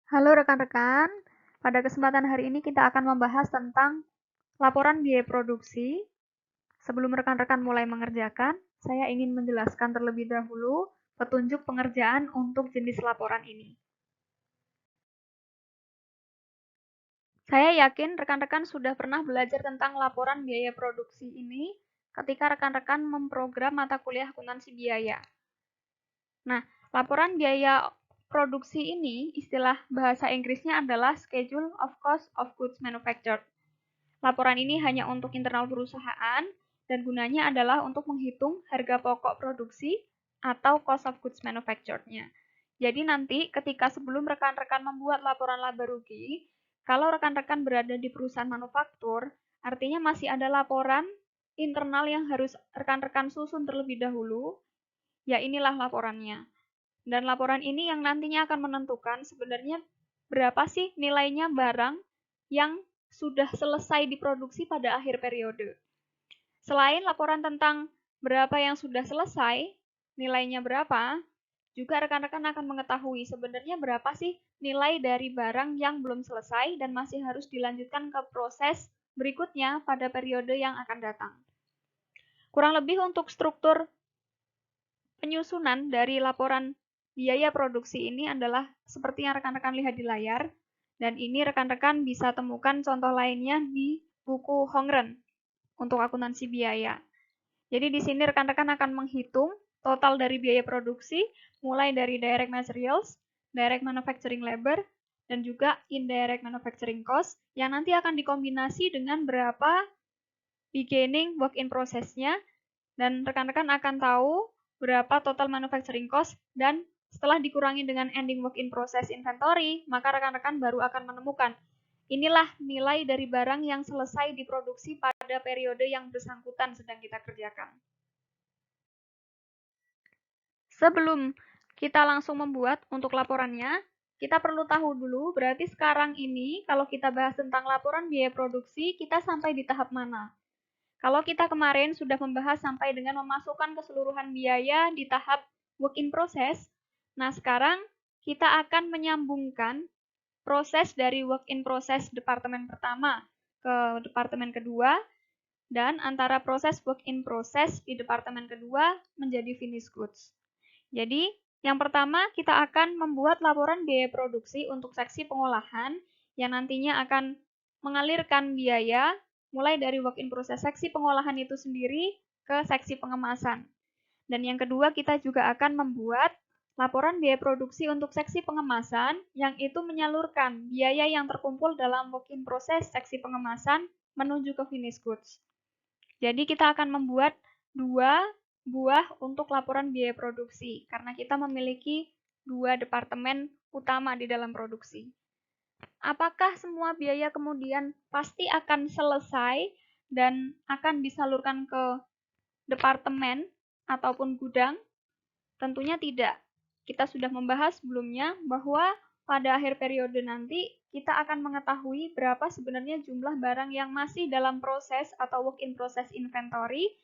Halo rekan-rekan, pada kesempatan hari ini kita akan membahas tentang laporan biaya produksi. Sebelum rekan-rekan mulai mengerjakan, saya ingin menjelaskan terlebih dahulu petunjuk pengerjaan untuk jenis laporan ini. Saya yakin rekan-rekan sudah pernah belajar tentang laporan biaya produksi ini ketika rekan-rekan memprogram mata kuliah akuntansi biaya. Nah, laporan biaya produksi ini, istilah bahasa Inggrisnya adalah Schedule of Cost of Goods Manufactured. Laporan ini hanya untuk internal perusahaan dan gunanya adalah untuk menghitung harga pokok produksi atau cost of goods manufactured-nya. Jadi nanti ketika sebelum rekan-rekan membuat laporan laba rugi, kalau rekan-rekan berada di perusahaan manufaktur, artinya masih ada laporan internal yang harus rekan-rekan susun terlebih dahulu, ya inilah laporannya. Dan laporan ini yang nantinya akan menentukan sebenarnya berapa sih nilainya barang yang sudah selesai diproduksi pada akhir periode. Selain laporan tentang berapa yang sudah selesai, nilainya berapa, juga rekan-rekan akan mengetahui sebenarnya berapa sih nilai dari barang yang belum selesai dan masih harus dilanjutkan ke proses berikutnya pada periode yang akan datang. Kurang lebih untuk struktur penyusunan dari laporan biaya produksi ini adalah seperti yang rekan-rekan lihat di layar, dan ini rekan-rekan bisa temukan contoh lainnya di buku Hongren untuk akuntansi biaya. Jadi di sini rekan-rekan akan menghitung total dari biaya produksi, mulai dari direct materials, direct manufacturing labor, dan juga indirect manufacturing cost, yang nanti akan dikombinasi dengan berapa beginning work in process-nya, dan rekan-rekan akan tahu berapa total manufacturing cost, dan setelah dikurangi dengan ending work in process inventory, maka rekan-rekan baru akan menemukan inilah nilai dari barang yang selesai diproduksi pada periode yang bersangkutan sedang kita kerjakan. Sebelum kita langsung membuat untuk laporannya, kita perlu tahu dulu berarti sekarang ini kalau kita bahas tentang laporan biaya produksi, kita sampai di tahap mana. Kalau kita kemarin sudah membahas sampai dengan memasukkan keseluruhan biaya di tahap work in process, nah sekarang kita akan menyambungkan proses dari work in process departemen pertama ke departemen kedua, dan antara proses work in process di departemen kedua menjadi finished goods. Jadi, yang pertama kita akan membuat laporan biaya produksi untuk seksi pengolahan yang nantinya akan mengalirkan biaya mulai dari work in process seksi pengolahan itu sendiri ke seksi pengemasan. Dan yang kedua, kita juga akan membuat laporan biaya produksi untuk seksi pengemasan yang itu menyalurkan biaya yang terkumpul dalam work in process seksi pengemasan menuju ke finished goods. Jadi kita akan membuat 2 buah untuk laporan biaya produksi karena kita memiliki 2 departemen utama di dalam produksi. Apakah semua biaya kemudian pasti akan selesai dan akan disalurkan ke departemen ataupun gudang? Tentunya tidak. Kita sudah membahas sebelumnya bahwa pada akhir periode nanti kita akan mengetahui berapa sebenarnya jumlah barang yang masih dalam proses atau work in process inventory.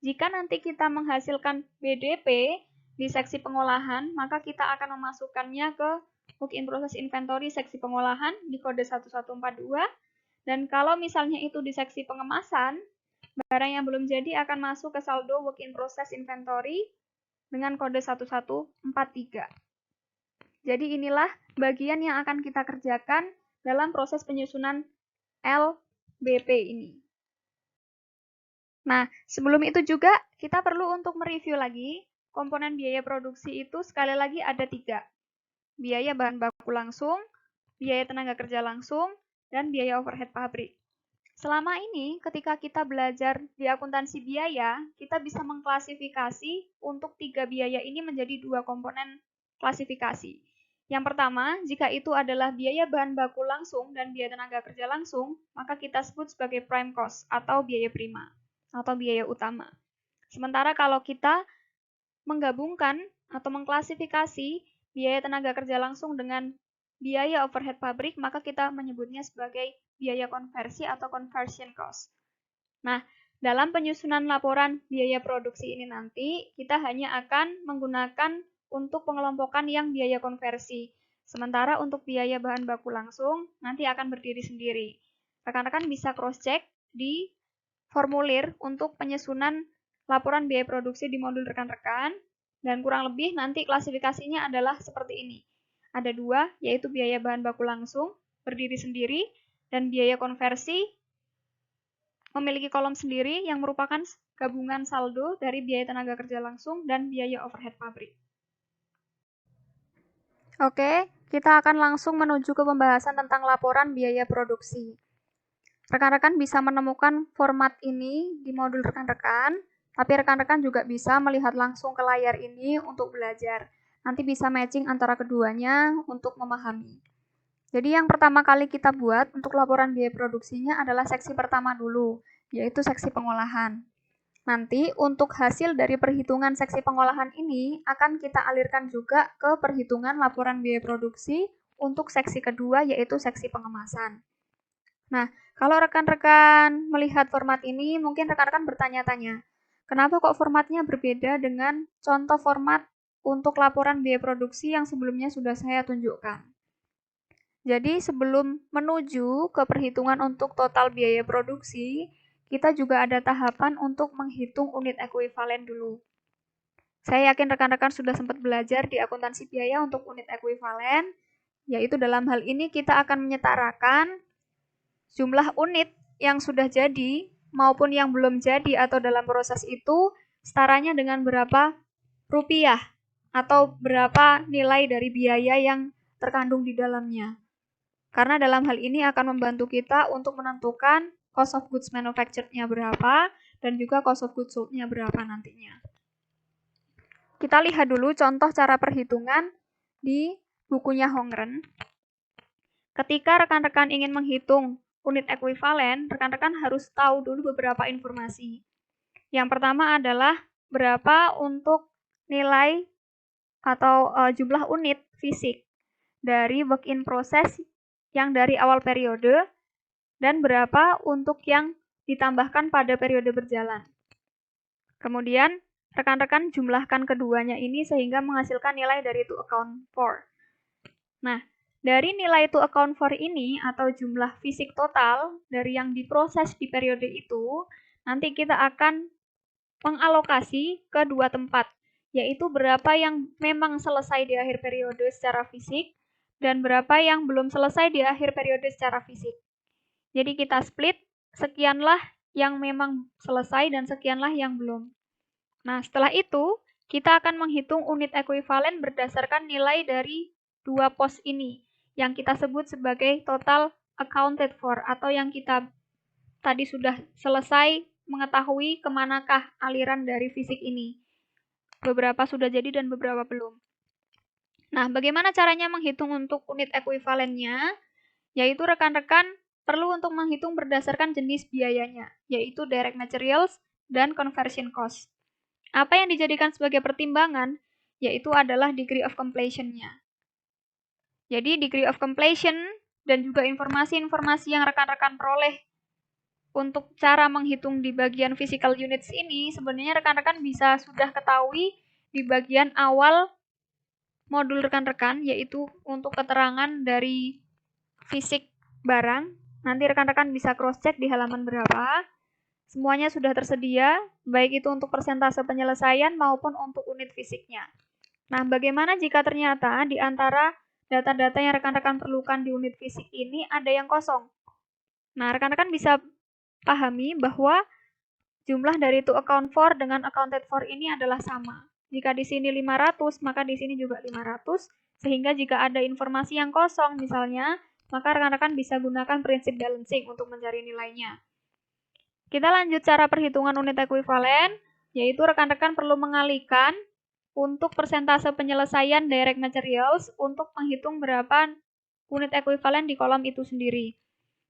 Jika nanti kita menghasilkan BDP di seksi pengolahan, maka kita akan memasukkannya ke work in process inventory seksi pengolahan di kode 1142. Dan kalau misalnya itu di seksi pengemasan, barang yang belum jadi akan masuk ke saldo work in process inventory dengan kode 1143. Jadi inilah bagian yang akan kita kerjakan dalam proses penyusunan LBP ini. Nah, sebelum itu juga kita perlu untuk mereview lagi komponen biaya produksi itu sekali lagi ada 3. Biaya bahan baku langsung, biaya tenaga kerja langsung, dan biaya overhead pabrik. Selama ini, ketika kita belajar di akuntansi biaya, kita bisa mengklasifikasi untuk 3 biaya ini menjadi 2 komponen klasifikasi. Yang pertama, jika itu adalah biaya bahan baku langsung dan biaya tenaga kerja langsung, maka kita sebut sebagai prime cost atau biaya prima atau biaya utama. Sementara kalau kita menggabungkan atau mengklasifikasi biaya tenaga kerja langsung dengan biaya overhead pabrik, maka kita menyebutnya sebagai biaya konversi atau conversion cost. Nah, dalam penyusunan laporan biaya produksi ini nanti, kita hanya akan menggunakan untuk pengelompokan yang biaya konversi. Sementara untuk biaya bahan baku langsung nanti akan berdiri sendiri. Rekan-rekan bisa cross-check di formulir untuk penyusunan laporan biaya produksi di modul rekan-rekan, dan kurang lebih nanti klasifikasinya adalah seperti ini. Ada dua, yaitu biaya bahan baku langsung, berdiri sendiri, dan biaya konversi memiliki kolom sendiri yang merupakan gabungan saldo dari biaya tenaga kerja langsung dan biaya overhead pabrik. Oke, kita akan langsung menuju ke pembahasan tentang laporan biaya produksi. Rekan-rekan bisa menemukan format ini di modul rekan-rekan, tapi rekan-rekan juga bisa melihat langsung ke layar ini untuk belajar. Nanti bisa matching antara keduanya untuk memahami. Jadi yang pertama kali kita buat untuk laporan biaya produksinya adalah seksi pertama dulu, yaitu seksi pengolahan. Nanti untuk hasil dari perhitungan seksi pengolahan ini akan kita alirkan juga ke perhitungan laporan biaya produksi untuk seksi kedua, yaitu seksi pengemasan. Nah, kalau rekan-rekan melihat format ini, mungkin rekan-rekan bertanya-tanya, kenapa kok formatnya berbeda dengan contoh format untuk laporan biaya produksi yang sebelumnya sudah saya tunjukkan? Jadi sebelum menuju ke perhitungan untuk total biaya produksi, kita juga ada tahapan untuk menghitung unit ekuivalen dulu. Saya yakin rekan-rekan sudah sempat belajar di akuntansi biaya untuk unit ekuivalen, yaitu dalam hal ini kita akan menyetarakan jumlah unit yang sudah jadi maupun yang belum jadi atau dalam proses itu setaranya dengan berapa rupiah atau berapa nilai dari biaya yang terkandung di dalamnya. Karena dalam hal ini akan membantu kita untuk menentukan cost of goods manufactured-nya berapa dan juga cost of goods sold-nya berapa nantinya. Kita lihat dulu contoh cara perhitungan di bukunya Hongren. Ketika rekan-rekan ingin menghitung unit ekuivalen, rekan-rekan harus tahu dulu beberapa informasi. Yang pertama adalah berapa untuk nilai atau jumlah unit fisik dari work in process yang dari awal periode, dan berapa untuk yang ditambahkan pada periode berjalan. Kemudian, rekan-rekan jumlahkan keduanya ini sehingga menghasilkan nilai dari to account for. Nah, dari nilai to account for ini atau jumlah fisik total dari yang diproses di periode itu, nanti kita akan mengalokasi ke dua tempat, yaitu berapa yang memang selesai di akhir periode secara fisik, dan berapa yang belum selesai di akhir periode secara fisik. Jadi kita split, sekianlah yang memang selesai dan sekianlah yang belum. Nah, setelah itu, kita akan menghitung unit ekuivalen berdasarkan nilai dari dua pos ini, yang kita sebut sebagai total accounted for, atau yang kita tadi sudah selesai mengetahui kemanakah aliran dari fisik ini. Beberapa sudah jadi dan beberapa belum. Nah, bagaimana caranya menghitung untuk unit ekuivalennya? Yaitu rekan-rekan perlu untuk menghitung berdasarkan jenis biayanya, yaitu direct materials dan conversion cost. Apa yang dijadikan sebagai pertimbangan? Yaitu adalah degree of completion-nya. Jadi degree of completion dan juga informasi-informasi yang rekan-rekan peroleh untuk cara menghitung di bagian physical units ini, sebenarnya rekan-rekan bisa sudah ketahui di bagian awal modul rekan-rekan, yaitu untuk keterangan dari fisik barang. Nanti rekan-rekan bisa cross-check di halaman berapa. Semuanya sudah tersedia, baik itu untuk persentase penyelesaian maupun untuk unit fisiknya. Nah, bagaimana jika ternyata di antara data-data yang rekan-rekan perlukan di unit fisik ini ada yang kosong? Nah, rekan-rekan bisa pahami bahwa jumlah dari to account for dengan accounted for ini adalah sama. Jika di sini 500, maka di sini juga 500, sehingga jika ada informasi yang kosong misalnya, maka rekan-rekan bisa gunakan prinsip balancing untuk mencari nilainya. Kita lanjut cara perhitungan unit ekuivalen, yaitu rekan-rekan perlu mengalihkan untuk persentase penyelesaian direct materials untuk menghitung berapa unit ekuivalen di kolom itu sendiri.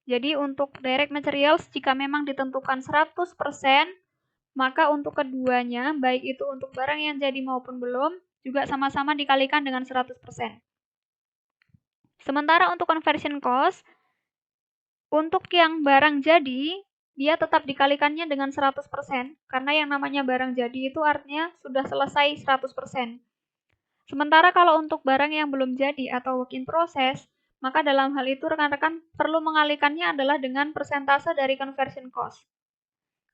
Jadi untuk direct materials, jika memang ditentukan 100%, maka untuk keduanya, baik itu untuk barang yang jadi maupun belum, juga sama-sama dikalikan dengan 100%. Sementara untuk conversion cost, untuk yang barang jadi, dia tetap dikalikannya dengan 100%, karena yang namanya barang jadi itu artinya sudah selesai 100%. Sementara kalau untuk barang yang belum jadi atau work in process, maka dalam hal itu rekan-rekan perlu mengalihkannya adalah dengan persentase dari conversion cost.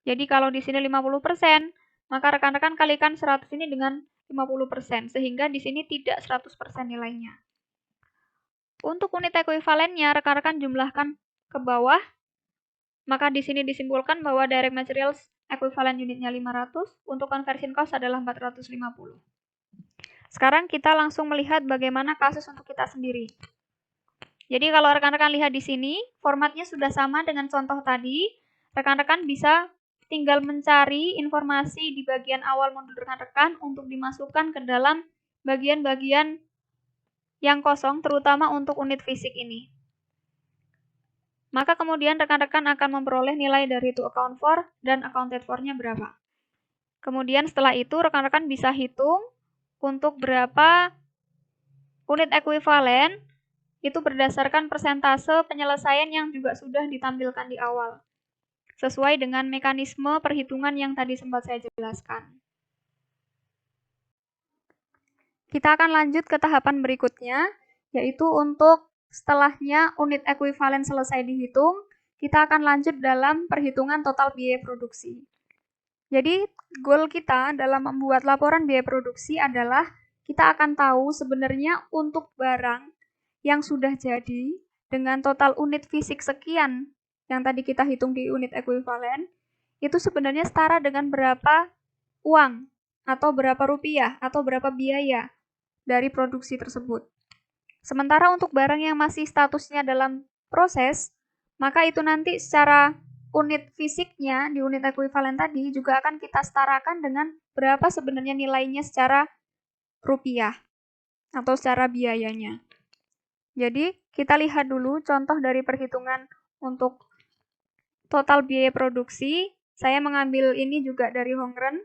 Jadi kalau di sini 50%, maka rekan-rekan kalikan 100 ini dengan 50%, sehingga di sini tidak 100% nilainya. Untuk unit ekuivalennya, rekan-rekan jumlahkan ke bawah, maka di sini disimpulkan bahwa direct materials equivalent unitnya 500, untuk conversion cost adalah 450. Sekarang kita langsung melihat bagaimana kasus untuk kita sendiri. Jadi kalau rekan-rekan lihat di sini, formatnya sudah sama dengan contoh tadi. Rekan-rekan bisa tinggal mencari informasi di bagian awal modul rekan-rekan untuk dimasukkan ke dalam bagian-bagian yang kosong, terutama untuk unit fisik ini. Maka kemudian rekan-rekan akan memperoleh nilai dari to account for dan accounted for-nya berapa. Kemudian setelah itu rekan-rekan bisa hitung untuk berapa unit ekuivalen itu berdasarkan persentase penyelesaian yang juga sudah ditampilkan di awal, sesuai dengan mekanisme perhitungan yang tadi sempat saya jelaskan. Kita akan lanjut ke tahapan berikutnya, yaitu untuk setelahnya unit ekuivalen selesai dihitung, kita akan lanjut dalam perhitungan total biaya produksi. Jadi, goal kita dalam membuat laporan biaya produksi adalah kita akan tahu sebenarnya untuk barang yang sudah jadi dengan total unit fisik sekian yang tadi kita hitung di unit ekuivalen, itu sebenarnya setara dengan berapa uang atau berapa rupiah atau berapa biaya dari produksi tersebut. Sementara untuk barang yang masih statusnya dalam proses, maka itu nanti secara unit fisiknya di unit ekuivalen tadi juga akan kita setarakan dengan berapa sebenarnya nilainya secara rupiah atau secara biayanya. Jadi, kita lihat dulu contoh dari perhitungan untuk total biaya produksi. Saya mengambil ini juga dari Hongren.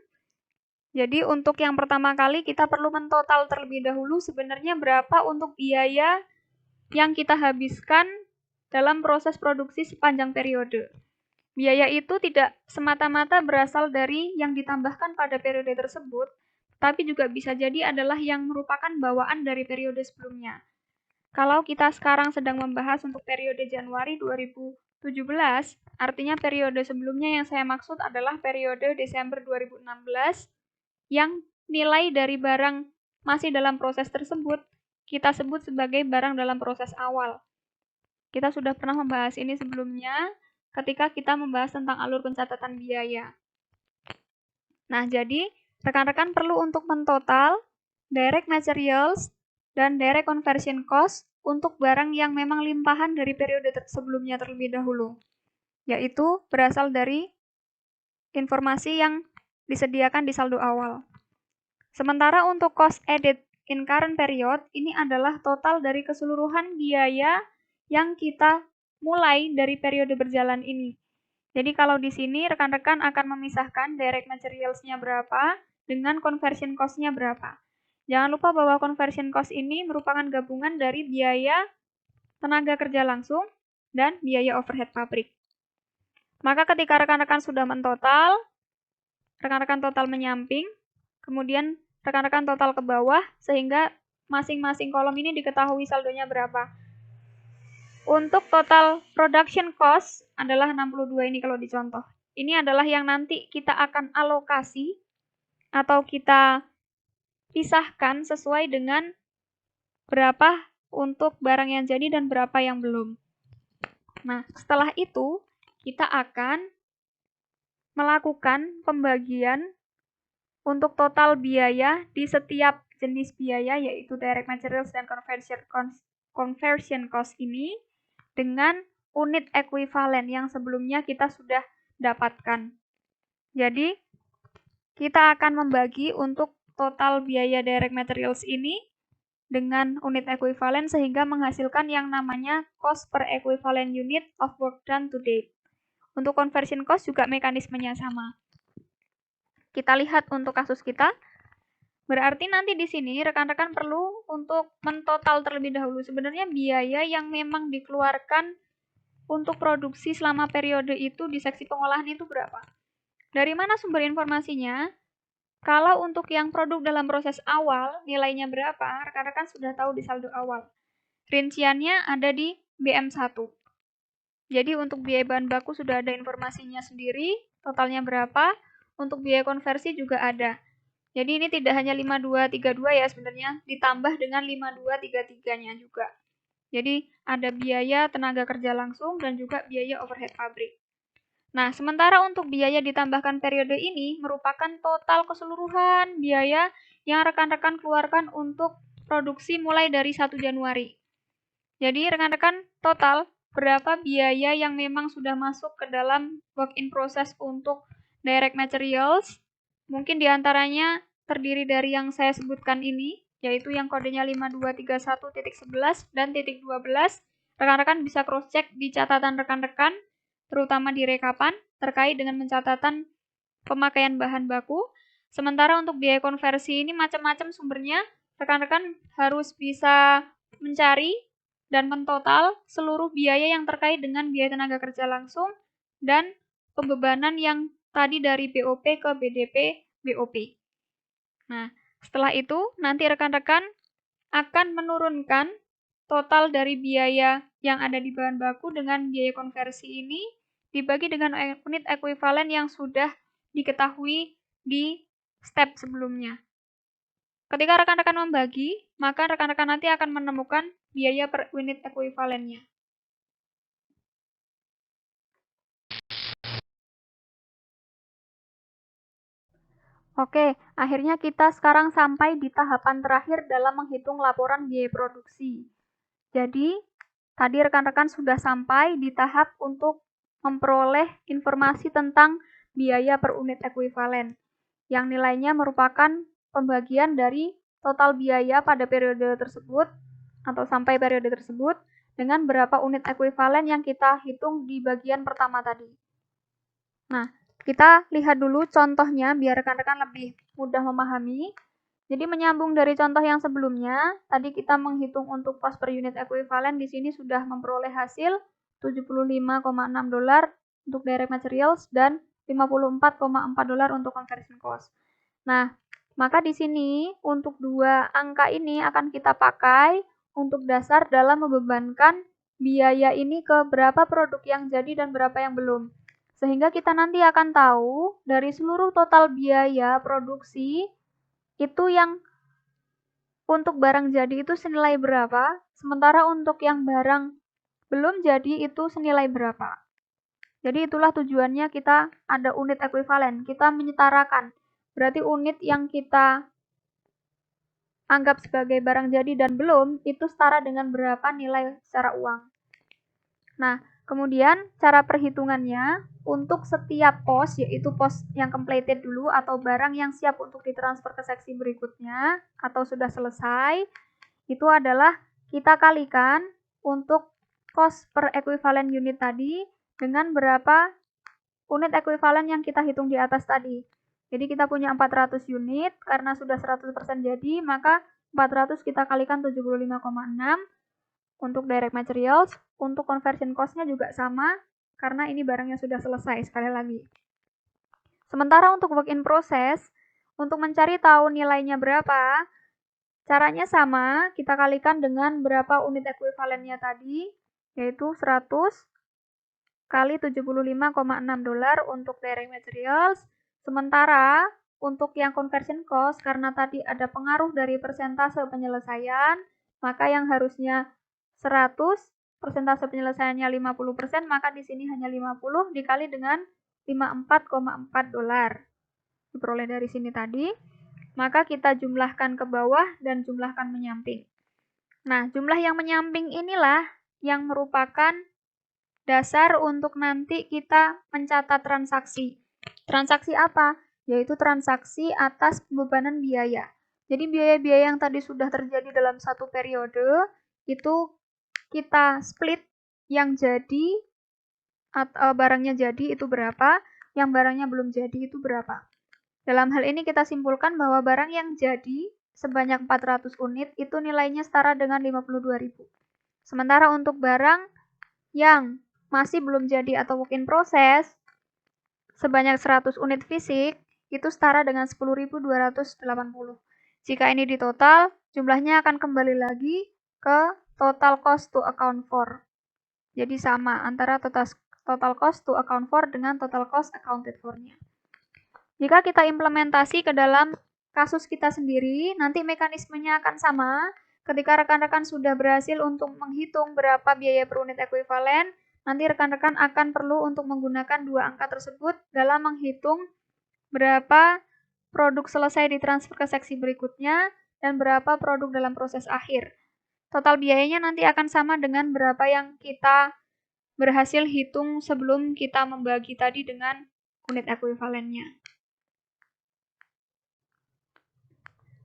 Jadi, untuk yang pertama kali kita perlu mentotal terlebih dahulu sebenarnya berapa untuk biaya yang kita habiskan dalam proses produksi sepanjang periode. Biaya itu tidak semata-mata berasal dari yang ditambahkan pada periode tersebut, tapi juga bisa jadi adalah yang merupakan bawaan dari periode sebelumnya. Kalau kita sekarang sedang membahas untuk periode Januari 2017, artinya periode sebelumnya yang saya maksud adalah periode Desember 2016, yang nilai dari barang masih dalam proses tersebut kita sebut sebagai barang dalam proses awal. Kita sudah pernah membahas ini sebelumnya ketika kita membahas tentang alur pencatatan biaya. Nah, jadi rekan-rekan perlu untuk mentotal direct materials dan direct conversion cost untuk barang yang memang limpahan dari periode sebelumnya terlebih dahulu, yaitu berasal dari informasi yang disediakan di saldo awal. Sementara untuk cost added in current period, ini adalah total dari keseluruhan biaya yang kita mulai dari periode berjalan ini. Jadi kalau di sini rekan-rekan akan memisahkan direct materials-nya berapa dengan conversion cost-nya berapa. Jangan lupa bahwa conversion cost ini merupakan gabungan dari biaya tenaga kerja langsung dan biaya overhead pabrik. Maka ketika rekan-rekan sudah mentotal, rekan-rekan total menyamping, kemudian rekan-rekan total ke bawah, sehingga masing-masing kolom ini diketahui saldonya berapa. Untuk total production cost adalah 62 ini kalau dicontoh. Ini adalah yang nanti kita akan alokasi atau kita pisahkan sesuai dengan berapa untuk barang yang jadi dan berapa yang belum. Nah, setelah itu kita akan melakukan pembagian untuk total biaya di setiap jenis biaya, yaitu direct materials dan conversion cost ini, dengan unit ekuivalen yang sebelumnya kita sudah dapatkan. Jadi, kita akan membagi untuk total biaya direct materials ini dengan unit ekuivalen sehingga menghasilkan yang namanya cost per equivalent unit of work done to date. Untuk conversion cost juga mekanismenya sama. Kita lihat untuk kasus kita. Berarti nanti di sini rekan-rekan perlu untuk mentotal terlebih dahulu sebenarnya biaya yang memang dikeluarkan untuk produksi selama periode itu di seksi pengolahan itu berapa. Dari mana sumber informasinya? Kalau untuk yang produk dalam proses awal, nilainya berapa, rekan-rekan sudah tahu di saldo awal. Rinciannya ada di BM1. Jadi untuk biaya bahan baku sudah ada informasinya sendiri, totalnya berapa, untuk biaya konversi juga ada. Jadi ini tidak hanya 5232 ya sebenarnya, ditambah dengan 5233-nya juga. Jadi ada biaya tenaga kerja langsung dan juga biaya overhead pabrik. Nah, sementara untuk biaya ditambahkan periode ini merupakan total keseluruhan biaya yang rekan-rekan keluarkan untuk produksi mulai dari 1 Januari. Jadi rekan-rekan total berapa biaya yang memang sudah masuk ke dalam work in process untuk direct materials. Mungkin diantaranya terdiri dari yang saya sebutkan ini, yaitu yang kodenya 5231.11 dan titik 12. Rekan-rekan bisa cross-check di catatan rekan-rekan, terutama di rekapan, terkait dengan pencatatan pemakaian bahan baku. Sementara untuk biaya konversi ini macam-macam sumbernya, rekan-rekan harus bisa mencari dan mentotal seluruh biaya yang terkait dengan biaya tenaga kerja langsung dan pembebanan yang tadi dari BOP ke BDP BOP. Nah, setelah itu nanti rekan-rekan akan menurunkan total dari biaya yang ada di bahan baku dengan biaya konversi ini dibagi dengan unit ekuivalen yang sudah diketahui di step sebelumnya. Ketika rekan-rekan membagi, maka rekan-rekan nanti akan menemukan biaya per unit ekuivalennya. Oke, akhirnya kita sekarang sampai di tahapan terakhir dalam menghitung laporan biaya produksi. Jadi, tadi rekan-rekan sudah sampai di tahap untuk memperoleh informasi tentang biaya per unit ekuivalen, yang nilainya merupakan pembagian dari total biaya pada periode tersebut atau sampai periode tersebut dengan berapa unit ekuivalen yang kita hitung di bagian pertama tadi. Nah, kita lihat dulu contohnya biar rekan-rekan lebih mudah memahami. Jadi menyambung dari contoh yang sebelumnya, tadi kita menghitung untuk cost per unit ekuivalen di sini sudah memperoleh hasil $75,6 untuk direct materials dan $54,4 untuk conversion cost. Nah, maka di sini untuk dua angka ini akan kita pakai untuk dasar dalam membebankan biaya ini ke berapa produk yang jadi dan berapa yang belum. Sehingga kita nanti akan tahu dari seluruh total biaya produksi itu yang untuk barang jadi itu senilai berapa, sementara untuk yang barang belum jadi itu senilai berapa. Jadi itulah tujuannya kita ada unit ekuivalen, kita menyetarakan. Berarti unit yang kita anggap sebagai barang jadi dan belum, itu setara dengan berapa nilai secara uang. Nah, kemudian cara perhitungannya untuk setiap pos, yaitu pos yang completed dulu atau barang yang siap untuk ditransfer ke seksi berikutnya atau sudah selesai, itu adalah kita kalikan untuk cost per equivalent unit tadi dengan berapa unit ekuivalen yang kita hitung di atas tadi. Jadi kita punya 400 unit, karena sudah 100% jadi, maka 400 kita kalikan 75,6 untuk direct materials. Untuk conversion cost-nya juga sama, karena ini barangnya sudah selesai sekali lagi. Sementara untuk work in process, untuk mencari tahu nilainya berapa, caranya sama, kita kalikan dengan berapa unit ekuivalennya tadi, yaitu 100 kali $75,6 untuk direct materials. Sementara untuk yang conversion cost, karena tadi ada pengaruh dari persentase penyelesaian, maka yang harusnya 100, persentase penyelesaiannya 50%, maka di sini hanya 50 dikali dengan $54,4. Diperoleh dari sini tadi, maka kita jumlahkan ke bawah dan jumlahkan menyamping. Nah, jumlah yang menyamping inilah yang merupakan dasar untuk nanti kita mencatat transaksi. Transaksi apa? Yaitu transaksi atas pembebanan biaya. Jadi biaya-biaya yang tadi sudah terjadi dalam satu periode, itu kita split yang jadi, atau barangnya jadi itu berapa, yang barangnya belum jadi itu berapa. Dalam hal ini kita simpulkan bahwa barang yang jadi sebanyak 400 unit itu nilainya setara dengan 52.000. Sementara untuk barang yang masih belum jadi atau work in process sebanyak 100 unit fisik itu setara dengan 10.280. Jika ini ditotal, jumlahnya akan kembali lagi ke total cost to account for. Jadi sama antara total cost to account for dengan total cost accounted for-nya. Jika kita implementasi ke dalam kasus kita sendiri, nanti mekanismenya akan sama. Ketika rekan-rekan sudah berhasil untuk menghitung berapa biaya per unit ekuivalen, nanti rekan-rekan akan perlu untuk menggunakan dua angka tersebut dalam menghitung berapa produk selesai ditransfer ke seksi berikutnya dan berapa produk dalam proses akhir. Total biayanya nanti akan sama dengan berapa yang kita berhasil hitung sebelum kita membagi tadi dengan unit ekuivalennya.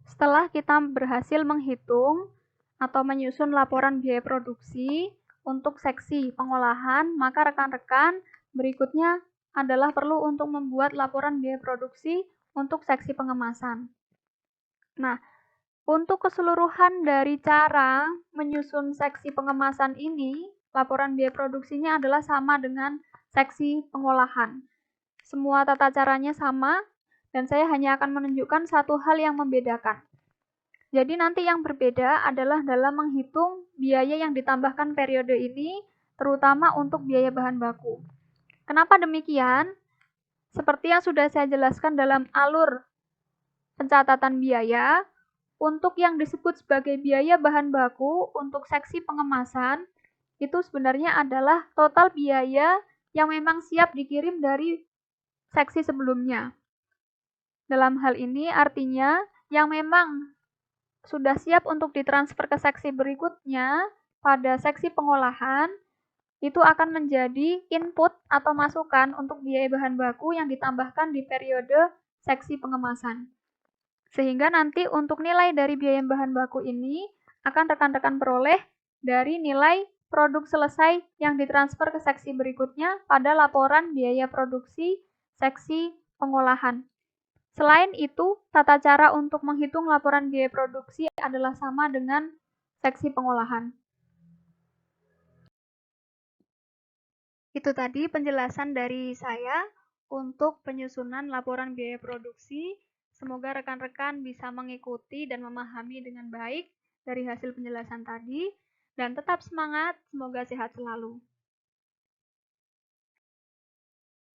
Setelah kita berhasil menghitung atau menyusun laporan biaya produksi untuk seksi pengolahan, maka rekan-rekan berikutnya adalah perlu untuk membuat laporan biaya produksi untuk seksi pengemasan. Nah, untuk keseluruhan dari cara menyusun seksi pengemasan ini, laporan biaya produksinya adalah sama dengan seksi pengolahan. Semua tata caranya sama, dan saya hanya akan menunjukkan satu hal yang membedakan. Jadi nanti yang berbeda adalah dalam menghitung biaya yang ditambahkan periode ini, terutama untuk biaya bahan baku. Kenapa demikian? Seperti yang sudah saya jelaskan dalam alur pencatatan biaya, untuk yang disebut sebagai biaya bahan baku untuk seksi pengemasan, itu sebenarnya adalah total biaya yang memang siap dikirim dari seksi sebelumnya. Dalam hal ini artinya yang memang sudah siap untuk ditransfer ke seksi berikutnya pada seksi pengolahan, itu akan menjadi input atau masukan untuk biaya bahan baku yang ditambahkan di periode seksi pengemasan. Sehingga nanti untuk nilai dari biaya bahan baku ini akan rekan-rekan peroleh dari nilai produk selesai yang ditransfer ke seksi berikutnya pada laporan biaya produksi seksi pengolahan. Selain itu, tata cara untuk menghitung laporan biaya produksi adalah sama dengan seksi pengolahan. Itu tadi penjelasan dari saya untuk penyusunan laporan biaya produksi. Semoga rekan-rekan bisa mengikuti dan memahami dengan baik dari hasil penjelasan tadi. Dan tetap semangat, semoga sehat selalu.